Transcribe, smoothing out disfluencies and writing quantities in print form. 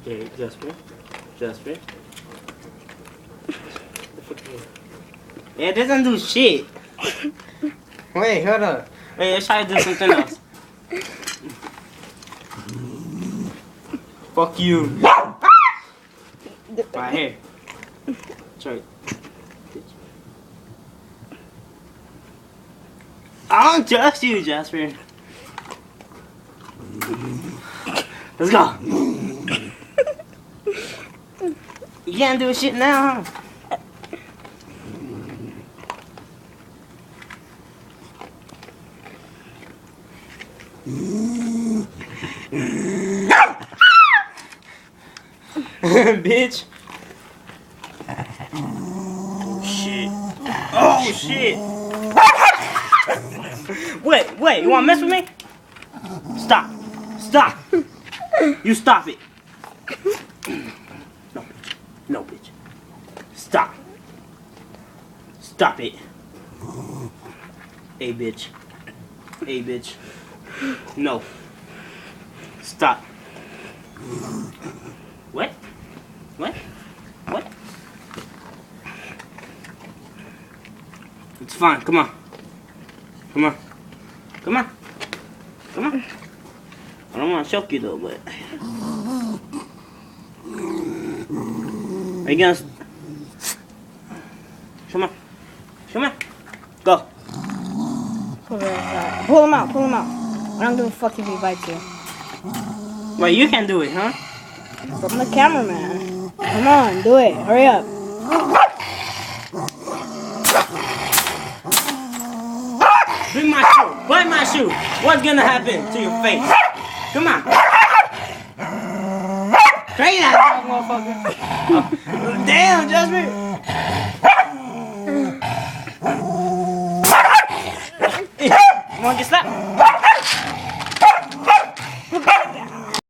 Okay, Jasper. Jasper. Yeah, it doesn't do shit. Wait, hold up. Wait, let's try to do something else. Fuck you. Right here. Sorry. I don't trust you, Jasper. Let's go. You can't do shit now, huh? Bitch. Oh shit. Oh shit. Wait, you wanna mess with me? Stop. Stop. You stop it. No, bitch. No, bitch. Stop. Stop it. Hey, bitch. Hey, bitch. No. Stop. What? What? What? It's fine. Come on. Come on. Come on. Come on. I don't want to choke you though, but... Are you gonna... Come on. Come on. Go. Pull him out. Pull him out. I don't give a fuck if he bites you. Well, you can do it, huh? I'm the cameraman. Come on, do it. Hurry up. Bring my shoe. Bite my shoe. What's gonna happen to your face? Come on. Try that, motherfucker. Oh, damn, Jasper. You wanna get slapped?